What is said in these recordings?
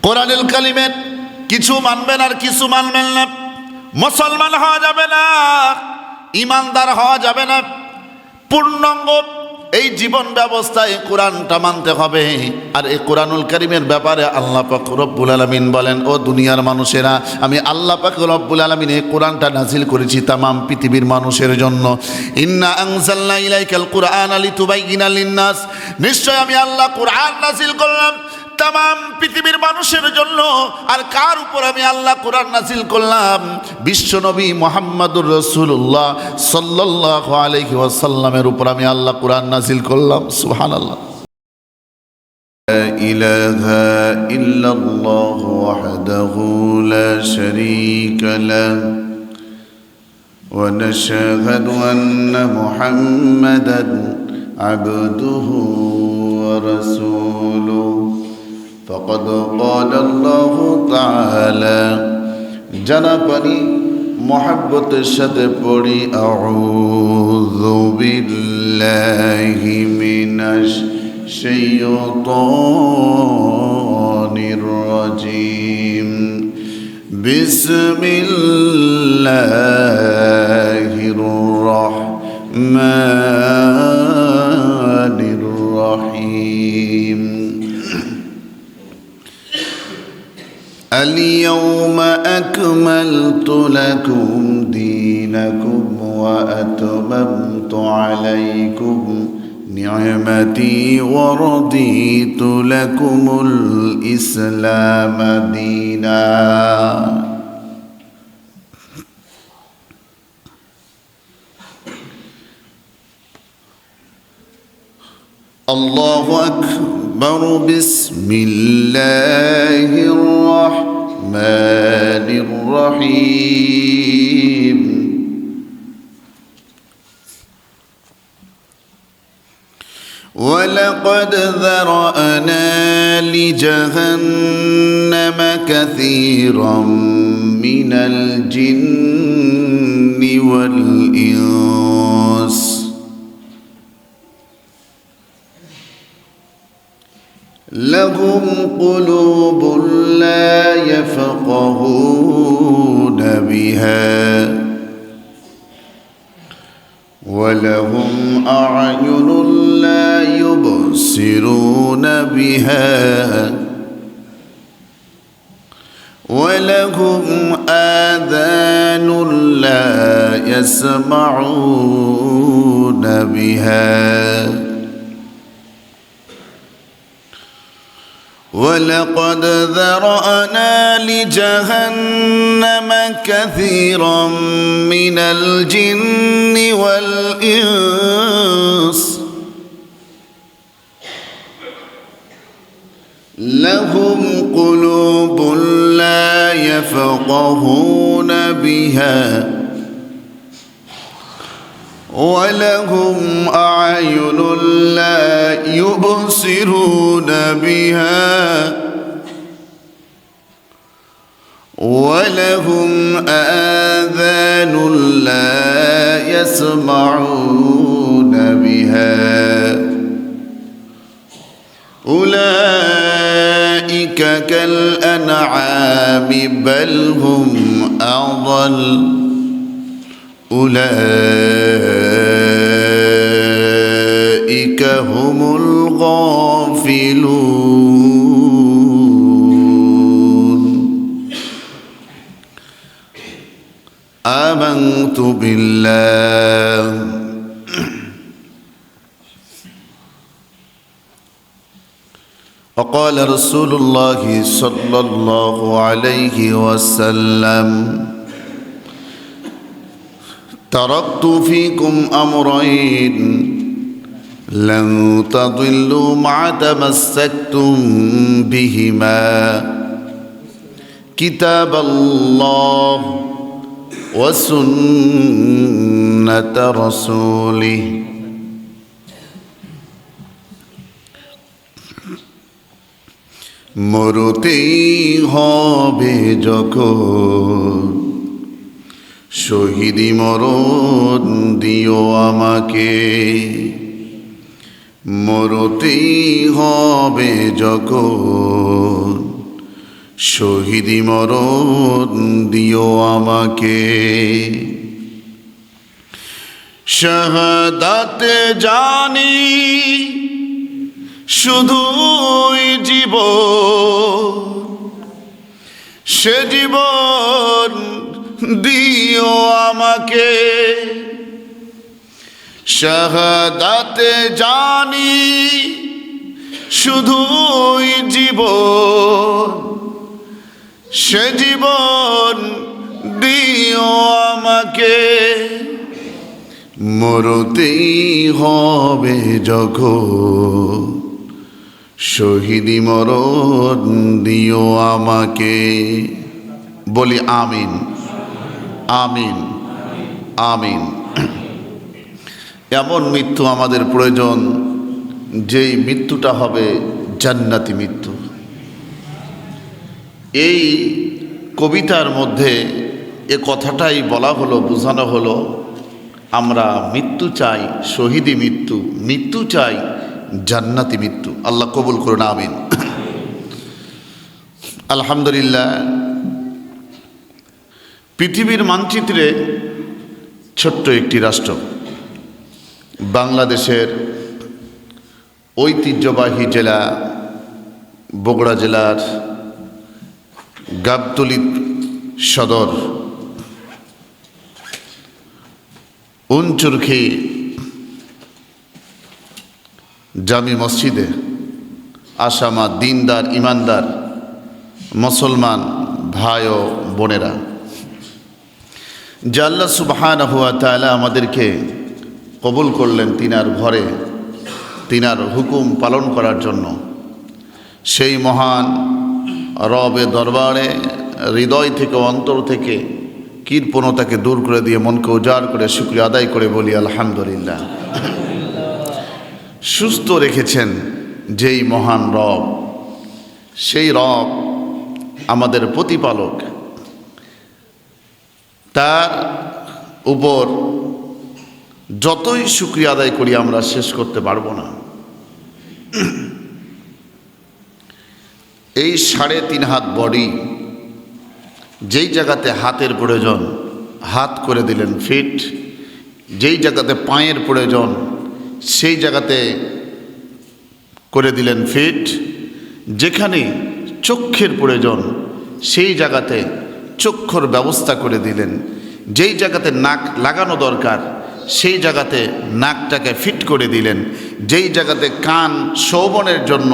কোরআনুল কারীমের কিছু মানবেন আর কিছু মানবেন না। মুসলমান হওয়া যাবে না, ইমানদার হওয়া যাবে না। পূর্ণাঙ্গ এই জীবন ব্যবস্থায় কোরআনটা মানতে হবে। আর এই কোরআনুল কারীমের ব্যাপারে আল্লাহ পাক রব্বুল আলামিন বলেন, ও দুনিয়ার মানুষেরা, আমি আল্লাহ পাক রব্বুল আলামিন এই কোরআনটা নাজিল করেছি তামাম পৃথিবীর মানুষের জন্য। ইন্না আনজালনা ইলাইকাল কুরআনা লিতুবাইয়িনা লিন-নাস, নিশ্চয় আমি আল্লাহ কোরআন নাজিল করলাম তামাম পৃথিবীর মানুষের জন্য। আর কার উপর আমি আল্লাহ কোরআন নাজিল করলাম? বিশ্বনবী মুহাম্মদুর রাসূলুল্লাহ সাল্লাল্লাহু আলাইহি ওয়াসাল্লামের উপর আমি আল্লাহ কোরআন নাজিল করলাম। সুবহানাল্লাহ। লা ইলাহা ইল্লাল্লাহ ওয়াহদাহু লা শারীকা লাহু ওয়া নাশহাদু আন্না মুহাম্মাদান আবদুহু ওয়া রাসূলুহু। فقد قال الله تعالى, জানা পানি মোহাব্বতের সাথে পড়ি, আউযু বিল্লাহি মিনাশ শাইতানির রাজিম, বিসমিল্লাহির রাহমানির রাহিম। اليوم أكملت لكم دينكم وأتممت عليكم نعمتي ورضيت لكم الإسلام دينا। الله أكبر، بسم الله الرحمن الرحيم. ولقد ذرأنا لجهنم كثيرا من الجن والإنس لهم قلوب لا يفقهون بها ولهم أعين لا يبصرون بها ولهم آذان لا يسمعون بها ولقد ذرأنا لجهنم كثيرا من الجن والإنس لهم قلوب لا يفقهون بها ولهم أعين لا يبصرون بها ولهم آذان لا يسمعون بها أولئك كالأنعام بل هم أضل أولئك هم الغافلون. آمنت بالله وقال رسول الله صلى الله عليه وسلم تركت فيكم أمرين لن تضلوا ما تمسكتم بهما كتاب الله وسنة رسوله. মরতেই হবে যখন শহীদি মরণ দিও আমাকে, মরতেই হবে যখন শহীদি মরণ দিও আমাকে। শাহাদাতে জানি শুধুই জীবন, সে জীবন দিও আমাকে। শাহাদাতে জানি শুধুই জীবন, সে জীবন দিও আমাকে। মরতেই হবে যখন, শহীদি মরণ দিও আমাকে। বলি আমিন, আমিন, আমিন। এমন মৃত্যু আমাদের প্রয়োজন, যেই মৃত্যুটা হবে জান্নাতি মৃত্যু। এই কবিতার মধ্যে এ কথাটাই বলা হলো, বোঝানো হলো, আমরা মৃত্যু চাই, শহীদি মৃত্যু, মৃত্যু চাই জান্নাতি মৃত্যু। আল্লাহ কবুল করুন, আমিন। আলহামদুলিল্লাহ, পৃথিবীর মানচিত্রে ছোট্ট একটি রাষ্ট্র বাংলাদেশের ঐতিহ্যবাহী জেলা বগুড়া জেলার গাবতলী সদর উনচুরখি জামি মসজিদে আসামা দিনদার ইমানদার মুসলমান ভাই ও বোনেরা, যে আল্লাহ সুবহানাহু ওয়া তাআলা আমাদেরকে কবুল করলেন তিনার ঘরে তিনার হুকুম পালন করার জন্য, সেই মহান রবে দরবারে হৃদয় থেকে অন্তর থেকে কৃপণতাকে দূর করে দিয়ে মনকে উজাড় করে শুকরিয়া আদায় করে বলি আলহামদুলিল্লাহ। সুস্থ রেখেছেন যেই মহান রব, সেই রব আমাদের প্রতিপালক, তার উপর যতই শুকরিয়া আদায় করি আমরা শেষ করতে পারবো না। এই 3.5 হাত বডি, যেই জায়গাতে হাতের প্রয়োজন হাত করে দিলেন ফিট, যেই জায়গাতে পায়ের প্রয়োজন সেই জায়গাতে করে দিলেন ফিট, যেখানে চক্ষের প্রয়োজন সেই জায়গাতে চক্ষুর ব্যবস্থা করে দিলেন, যেই জায়গাতে নাক লাগানো দরকার সেই জায়গাতে নাকটাকে ফিট করে দিলেন, যেই জায়গাতে কান শোভনের জন্য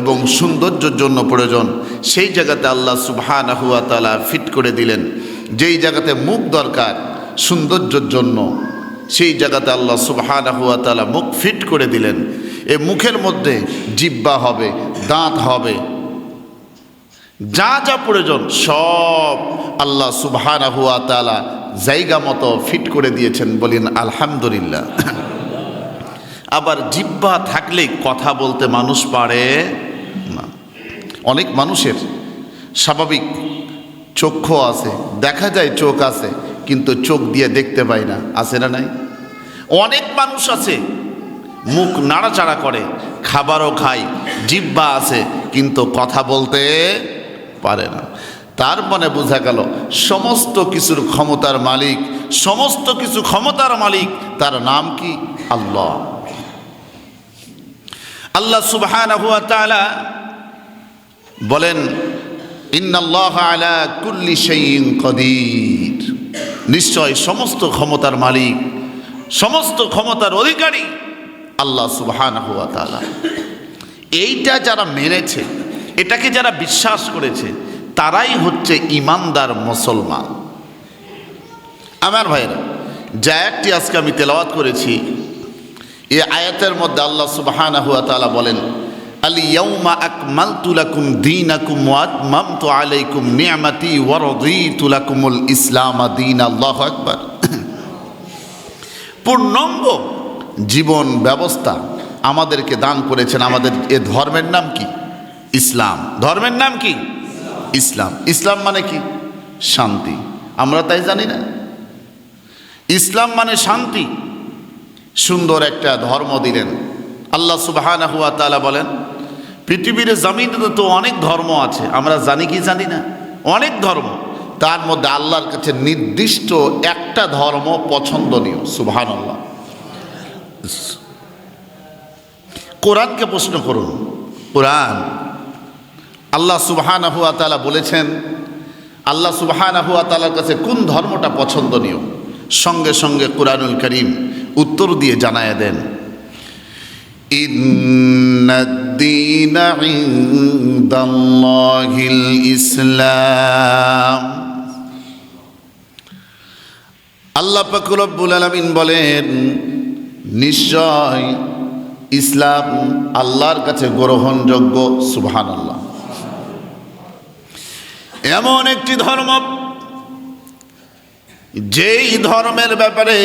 এবং সৌন্দর্যের জন্য প্রয়োজন সেই জায়গাতে আল্লাহ সুবহানাহু ওয়া তাআলা ফিট করে দিলেন, যেই জায়গাতে মুখ দরকার সৌন্দর্যের জন্য সেই জায়গাতে আল্লাহ সুবহানাহু ওয়া তাআলা মুখ ফিট করে দিলেন। এই মুখের মধ্যে জিহ্বা হবে, দাঁত হবে, যা যা প্রয়োজন সব আল্লাহ সুবহানাহু ওয়া তাআলা জায়গা মতো ফিট করে দিয়েছেন, বলেন আলহামদুলিল্লাহ। আবার জিহ্বা থাকলেই কথা বলতে মানুষ পারে না। অনেক মানুষের স্বাভাবিক চক্ষু আছে, দেখা যায় চোখ আছে, কিন্তু চোখ দিয়ে দেখতে পাই না, আছে না নাই? অনেক মানুষ আছে মুখ নাড়াচাড়া করে, খাবারও খায়, জিহ্বা আছে কিন্তু কথা বলতে পারে না। তার মানে বোঝা গেল সমস্ত কিছুর ক্ষমতার মালিক, সমস্ত কিছু ক্ষমতার মালিক, তার নাম কি? আল্লাহ। আল্লাহ সুবহানাহু ওয়া তাআলা বলেন ইন্নাল্লাহা আলা কুল্লি শাইইন কাদির, নিশ্চয় সমস্ত ক্ষমতার মালিক, সমস্ত ক্ষমতার অধিকারী আল্লাহ সুবহানাহু ওয়া তাআলা। এইটা যারা মেনেছে, এটাকে যারা বিশ্বাস করেছে, তারাই হচ্ছে ইমানদার মুসলমান। আমার ভাইরা, যে আয়াতটি আজকে আমি তেলাওয়াত করেছি, এই আয়াতের মধ্যে আল্লাহ সুবহানাহু ওয়া তাআলা বলেন আল ইয়াউমা আকমালতু লাকুম দীনাকুম ওয়া আতমামতু আলাইকুম নি'মাতি ওয়া রাদিতু লাকুমুল ইসলাম দীন। আল্লাহু আকবার। পূর্ণাঙ্গ জীবন ব্যবস্থা আমাদেরকে দান করেছেন। আমাদের এ ধর্মের নাম কি? ইসলাম। ধর্মের নাম কি? ইসলাম। ইসলাম মানে কি? শান্তি। আমরা তাই জানি না? ইসলাম মানে শান্তি। সুন্দর একটা ধর্ম দিলেন আল্লাহ সুবহানাহু ওয়া তাআলা। বলেন পৃথিবীর জমিনে তো অনেক ধর্ম আছে, আমরা জানি কি জানি না, অনেক ধর্ম। তার মধ্যে আল্লাহর কাছে নির্দিষ্ট একটা ধর্ম পছন্দনীয়। সুবহানাল্লাহ। কোরআনকে প্রশ্ন করুন, কোরআন আল্লাহ সুবহানাহু ওয়া তাআলা বলেছেন, আল্লাহ সুবহানাহু ওয়া তাআলার কাছে কোন ধর্মটা পছন্দনীয়, সঙ্গে সঙ্গে কোরআনুল কারীম উত্তর দিয়ে জানায় দেন, ইন্নাদ-দীনা ইনদাল্লাহিল ইসলাম। আল্লাহ পাক রব্বুল আলামিন বলেন, নিশ্চয় ইসলাম আল্লাহর কাছে গ্রহণযোগ্য। সুবহানাল্লাহ। এমন একটি ধর্ম যেই ধর্মের ব্যাপারে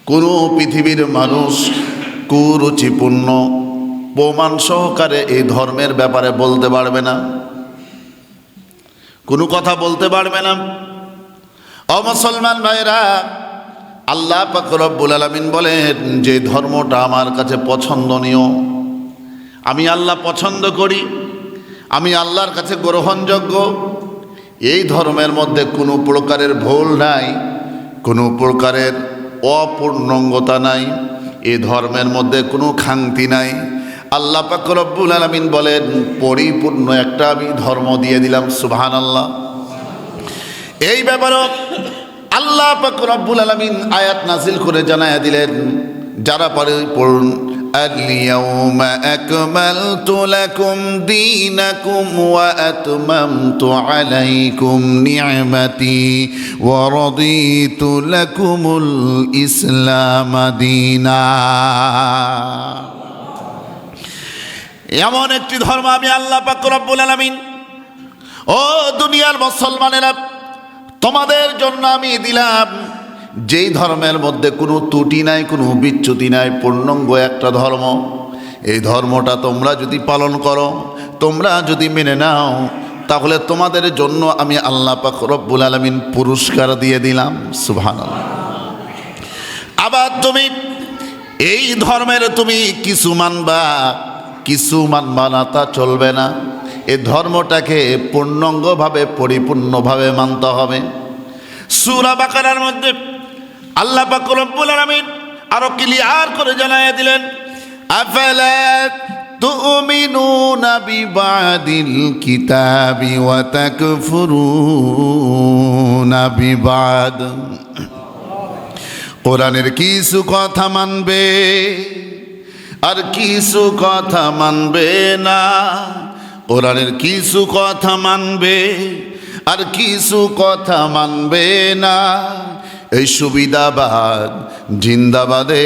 কোনো পৃথিবীর মানুষ কুরুচিপূর্ণ প্রমাণ সহকারে এই ধর্মের ব্যাপারে বলতে পারবে না, কোনো কথা বলতে পারবে না। ও মুসলমান ভাইরা, আল্লাহ পাক রব্বুল আলামিন বলেন, যে ধর্মটা আমার কাছে পছন্দনীয়, আমি আল্লাহ পছন্দ করি, আমি আল্লাহর কাছে গ্রহণযোগ্য, এই ধর্মের মধ্যে কোনো প্রকারের ভুল নাই, কোনো প্রকারের অপূর্ণাঙ্গতা নাই, এই ধর্মের মধ্যে কোনো খামতি নাই। আল্লাহ পাক রব্বুল আলামিন বলেন, পরিপূর্ণ একটা আমি ধর্ম দিয়ে দিলাম। সুবহানাল্লাহ। এই ব্যাপারে আল্লাহ পাক রব্বুল আলামিন আয়াত নাযিল করে জানায়া দিলেন, যারা পারে পড়ুন, আল-ইয়াওমা আকমালতু লাকুম দীনাকুম ওয়া আতমামতু আলাইকুম নি'মাতি ওয়া রাদিতু লাকুমুল ইসলাম দীনা। এমন একটি ধর্ম আমি আল্লাহ পাক রব্বুল আলামিন, ও দুনিয়ার মুসলমানেরা, তোমাদের জন্য আমি দিলাম, যেই ধর্মের মধ্যে কোনো ত্রুটি নাই, কোনো বিচ্যুতি নাই, পূর্ণাঙ্গ একটা ধর্ম। এই ধর্মটা তোমরা যদি পালন করো, তোমরা যদি মেনে নাও, তাহলে তোমাদের জন্য আমি আল্লাহ পাক রব্বুল আলামিন পুরস্কার দিয়ে দিলাম। সুবহানাল্লাহ। আবার তুমি এই ধর্মের তুমি কিছু মানবা, কিছু মানবা না, তা চলবে না। এই ধর্মটাকে পূর্ণাঙ্গভাবে পরিপূর্ণভাবে মানতে হবে। সূরা বাকারার মধ্যে আল্লাহ পাক রব্বুল আলামিন আরো ক্লিয়ার করে জানায়া দিলেন, আফালা তুমিনুনা বিবাদিল কিতাবি ওয়া তাকফুরুনা বিবাদ। কোরআনের কিছু কথা মানবে আর কিছু কথা মানবে না, কোরআনের কিছু কথা মানবে আর কিছু কথা মানবে না। এই সুবিধাবাদ জিন্দাবাদে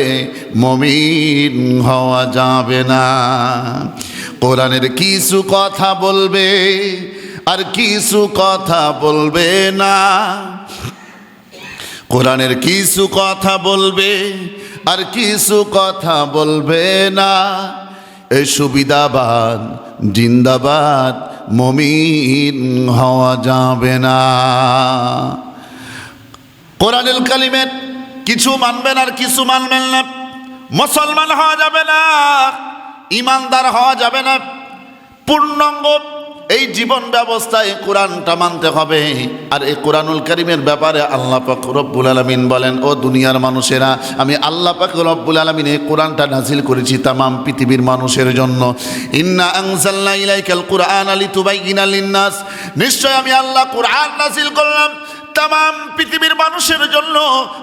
মুমিন হওয়া যাবে না। কোরআনের কিছু কথা বলবে আর কিছু কথা বলবে না, কোরআনের কিছু কথা বলবে আর কিছু কথা বলবে না। এই সুবিধাবাদ জিন্দাবাদ মুমিন হওয়া যাবে না। কোরআনুল কারীমের কিছু মানবেন আর কিছু মানবেন না, মুসলমান হওয়া যাবে না, ইমানদার হওয়া যাবে না। পূর্ণাঙ্গ এই জীবন ব্যবস্থায় কোরআনটা মানতে হবে। আর এই কোরআনুল কারীমের ব্যাপারে আল্লাহ পাক রব্বুল আলামিন বলেন, ও দুনিয়ার মানুষেরা, আমি আল্লাহ পাক রব্বুল আলামিন এই কোরআনটা নাজিল করেছি তামাম পৃথিবীর মানুষের জন্য। ইন্না আনজালনা ইলাইকাল কুরআনা লিতুবাইয়িনা লিন-নাস, নিশ্চয় আমি আল্লাহ কোরআন নাজিল করলাম তামাম পৃথিবীর মানুষের জন্য।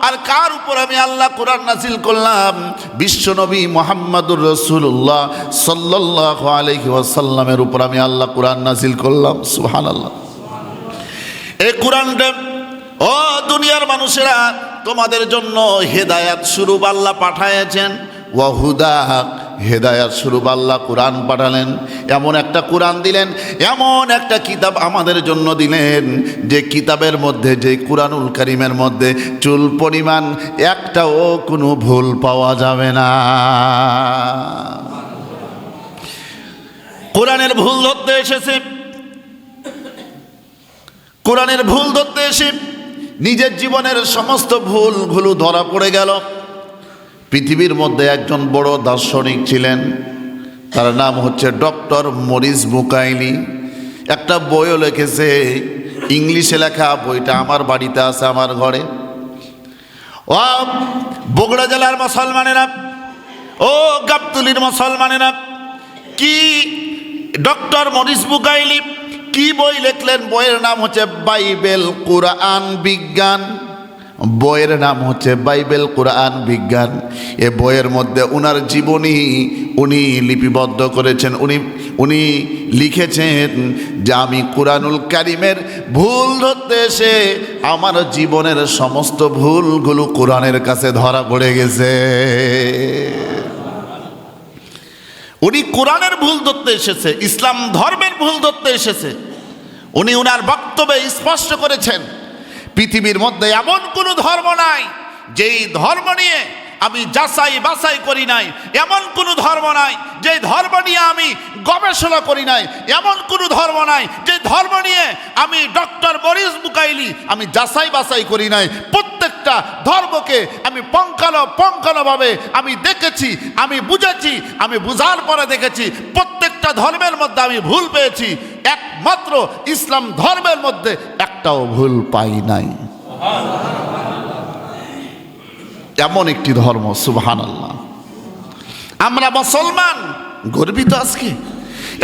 আর কার উপর আমি আল্লাহ কোরআন নাজিল করলাম? বিশ্বনবী মুহাম্মদুর রাসূলুল্লাহ সাল্লাল্লাহু আলাইহি ওয়াসাল্লামের উপর আমি আল্লাহ কোরআন নাজিল করলাম। সুবহানাল্লাহ। এই কোরআনটা, ও দুনিয়ার মানুষেরা, তোমাদের জন্য হেদায়াত স্বরূপ আল্লাহ পাঠায়েছেন। ওয়াহুদা, হেদায়াত স্বরূপ আল্লাহ কোরআন পাঠালেন। এমন একটা কোরআন দিলেন, এমন একটা কিতাব আমাদের জন্য দিলেন, যে কিতাবের মধ্যে, যে কোরআনুল কারীমের মধ্যে চুল পরিমাণ একটাও কোনো ভুল পাওয়া যাবে না। কোরআনের ভুল ধরতে এসেছে, কোরআনের ভুল ধরতে এসে নিজের জীবনের সমস্ত ভুলগুলো ধরা পড়ে গেল। পৃথিবীর মধ্যে একজন বড় দার্শনিক ছিলেন, তার নাম হচ্ছে ডক্টর মরিস বুকাইলি। একটা বইও লিখেছে, ইংলিশে লেখা, বইটা আমার বাড়িতে আছে, আমার ঘরে। ও বগুড়া জেলার মুসলমানেরা, ও গাবতলীর মুসলমানেরা, কি ডক্টর মরিস বুকাইলি কি বই লিখলেন? বইয়ের নাম হচ্ছে বাইবেল কুরআন বিজ্ঞান। বইয়ের নাম হচ্ছে বাইবেল কুরআন বিজ্ঞান। এ বইয়ের মধ্যে উনার জীবনী উনি লিপিবদ্ধ করেছেন। উনি লিখেছেন যে আমি কুরআনুল কারীমের ভুল ধরতে এসে আমার জীবনের সমস্ত ভুলগুলো কোরআনের কাছে ধরা পড়ে গেছে। উনি কোরআনের ভুল ধরতে এসেছে, ইসলাম ধর্মের ভুল ধরতে এসেছে। উনি ওনার বক্তব্যে স্পষ্ট করেছেন, পৃথিবীর মধ্যে এমন কোনো ধর্ম নাই যেই ধর্ম নিয়ে আমি যাচাই বাছাই করি নাই, এমন কোনো ধর্ম নাই যে ধর্ম নিয়ে আমি গবেষণা করি নাই, এমন কোনো ধর্ম নাই যে ধর্ম নিয়ে আমি ডক্টর মরিস বুকাইলি আমি যাচাই বাছাই করি নাই। প্রত্যেকটা ধর্মকে আমি পঙ্কানোভাবে আমি দেখেছি, আমি বুঝেছি, আমি বুঝার পরে দেখেছি প্রত্যেকটা ধর্মের মধ্যে আমি ভুল পেয়েছি, একমাত্র ইসলাম ধর্মের মধ্যে একটাও ভুল পাই নাই। এমন একটি ধর্ম, সুবহানাল্লাহ। আমরা মুসলমান গর্বিত আজকে,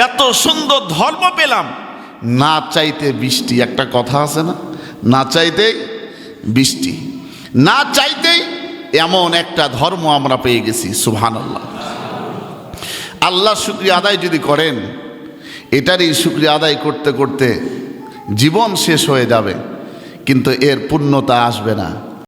এত সুন্দর ধর্ম পেলাম। না চাইতে বৃষ্টি, একটা কথা আছে না, না চাইতেই বৃষ্টি, না চাইতেই এমন একটা ধর্ম আমরা পেয়ে গেছি, সুবহানাল্লাহ। আল্লাহ শুকরিয়া আদায় যদি করেন, এটারই শুকরিয়া আদায় করতে করতে জীবন শেষ হয়ে যাবে, কিন্তু এর পূর্ণতা আসবে না।